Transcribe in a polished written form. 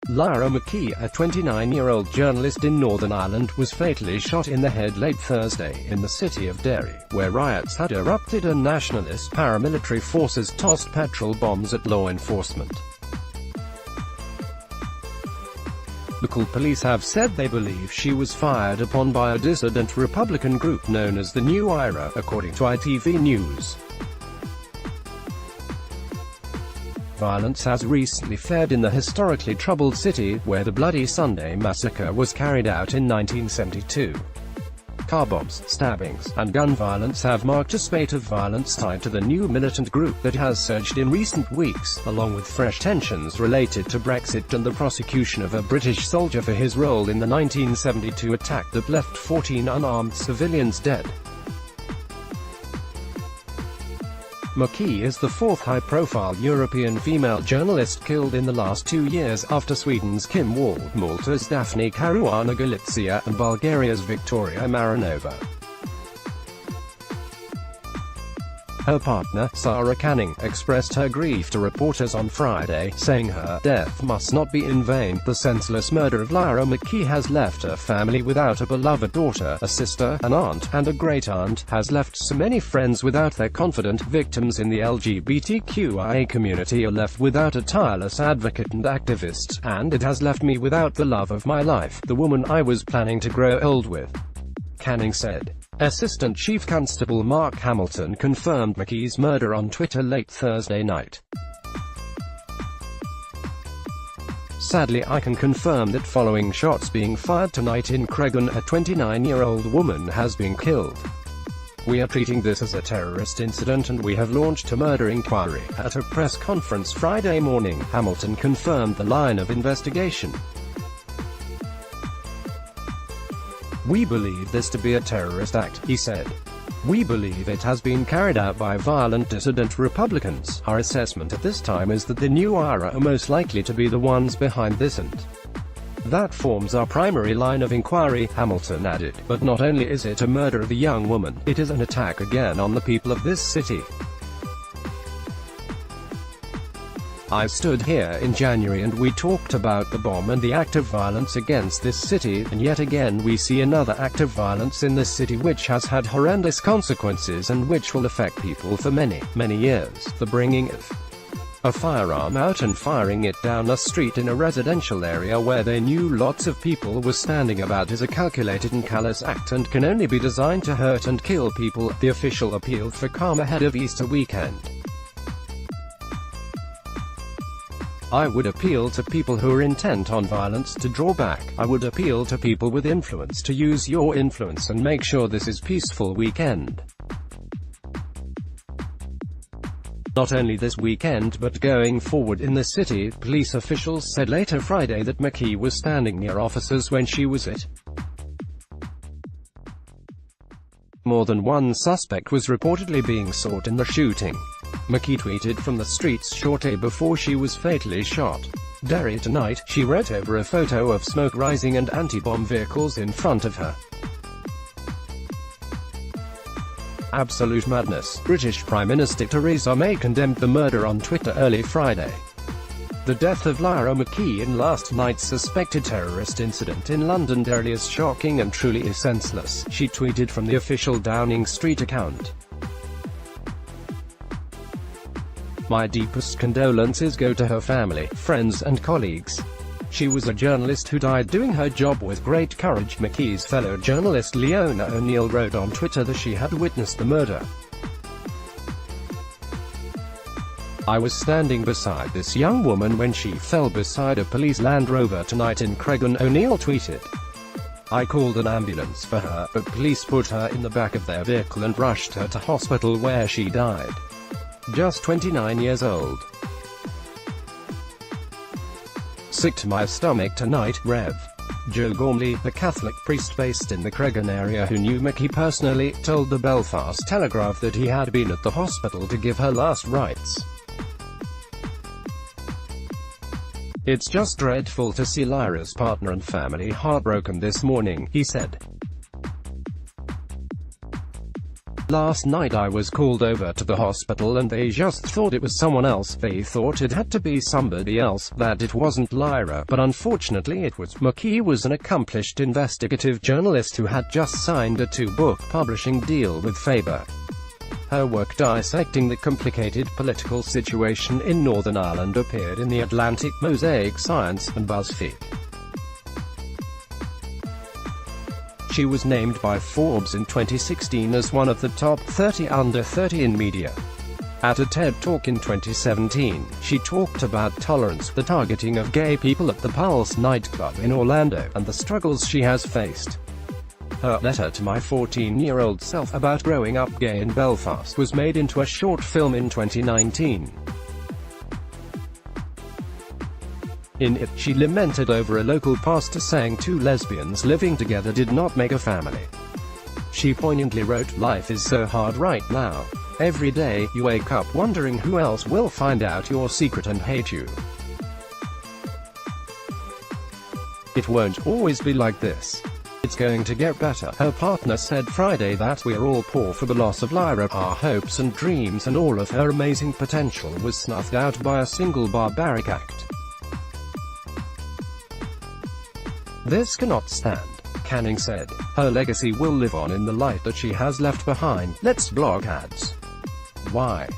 Lyra McKee, a 29-year-old journalist in Northern Ireland, was fatally shot in the head late Thursday in the city of Derry, where riots had erupted and nationalist paramilitary forces tossed petrol bombs at law enforcement. Local police have said they believe she was fired upon by a dissident Republican group known as the New IRA, according to ITV News. Violence has recently flared in the historically troubled city, where the Bloody Sunday massacre was carried out in 1972. Car bombs, stabbings, and gun violence have marked a spate of violence tied to the new militant group that has surged in recent weeks, along with fresh tensions related to Brexit and the prosecution of a British soldier for his role in the 1972 attack that left 14 unarmed civilians dead. McKee is the fourth high-profile European female journalist killed in the last 2 years, after Sweden's Kim Wall, Malta's Daphne Caruana Galizia, and Bulgaria's Victoria Marinova. Her partner, Sarah Canning, expressed her grief to reporters on Friday, saying her death must not be in vain. The senseless murder of Lyra McKee has left her family without a beloved daughter, a sister, an aunt, and a great-aunt, has left so many friends without their confidant. Victims in the LGBTQIA community are left without a tireless advocate and activist, and it has left me without the love of my life, the woman I was planning to grow old with, Canning said. Assistant Chief Constable Mark Hamilton confirmed McKee's murder on Twitter late Thursday night. Sadly, I can confirm that following shots being fired tonight in Cregan, a 29-year-old woman has been killed. We are treating this as a terrorist incident and we have launched a murder inquiry. At a press conference Friday morning, Hamilton confirmed the line of investigation. We believe this to be a terrorist act, he said. We believe it has been carried out by violent dissident Republicans. Our assessment at this time is that the New IRA are most likely to be the ones behind this, and that forms our primary line of inquiry, Hamilton added. But not only is it a murder of a young woman, it is an attack again on the people of this city. I stood here in January and we talked about the bomb and the act of violence against this city, and yet again we see another act of violence in this city which has had horrendous consequences and which will affect people for many, many years. The bringing of a firearm out and firing it down a street in a residential area where they knew lots of people were standing about is a calculated and callous act and can only be designed to hurt and kill people, the official appealed for calm ahead of Easter weekend. I would appeal to people who are intent on violence to draw back. I would appeal to people with influence to use your influence and make sure this is peaceful weekend. Not only this weekend but going forward in the city, police officials said later Friday that McKee was standing near officers when she was hit. More than one suspect was reportedly being sought in the shooting. McKee tweeted from the streets shortly before she was fatally shot. Derry tonight, she wrote over a photo of smoke rising and anti-bomb vehicles in front of her. Absolute madness. British Prime Minister Theresa May condemned the murder on Twitter early Friday. The death of Lyra McKee in last night's suspected terrorist incident in Londonderry is shocking and truly senseless, she tweeted from the official Downing Street account. My deepest condolences go to her family, friends and colleagues. She was a journalist who died doing her job with great courage. McKee's fellow journalist Leona O'Neill wrote on Twitter that she had witnessed the murder. I was standing beside this young woman when she fell beside a police Land Rover tonight in Cregan, O'Neill tweeted. I called an ambulance for her, but police put her in the back of their vehicle and rushed her to hospital where she died. Just 29 years old. Sick to my stomach tonight, Rev. Joe Gormley, a Catholic priest based in the Cregan area who knew McKee personally, told the Belfast Telegraph that he had been at the hospital to give her last rites. It's just dreadful to see Lyra's partner and family heartbroken this morning, he said. Last night I was called over to the hospital and they just thought it was someone else. They thought it had to be somebody else, that it wasn't Lyra, but unfortunately it was. McKee was an accomplished investigative journalist who had just signed a 2-book publishing deal with Faber. Her work dissecting the complicated political situation in Northern Ireland appeared in The Atlantic, Mosaic Science, and BuzzFeed. She was named by Forbes in 2016 as one of the top 30 under 30 in media. At a TED Talk in 2017, she talked about tolerance, the targeting of gay people at the Pulse nightclub in Orlando, and the struggles she has faced. Her letter to my 14-year-old self about growing up gay in Belfast was made into a short film in 2019. In it, she lamented over a local pastor saying 2 lesbians living together did not make a family. She poignantly wrote, "Life is so hard right now. Every day, you wake up wondering who else will find out your secret and hate you. It won't always be like this. It's going to get better." Her partner said Friday that "We're all poor for the loss of Lyra. Our hopes and dreams and all of her amazing potential was snuffed out by a single barbaric act. This cannot stand," Canning said. Her legacy will live on in the light that she has left behind. Let's block ads. Why?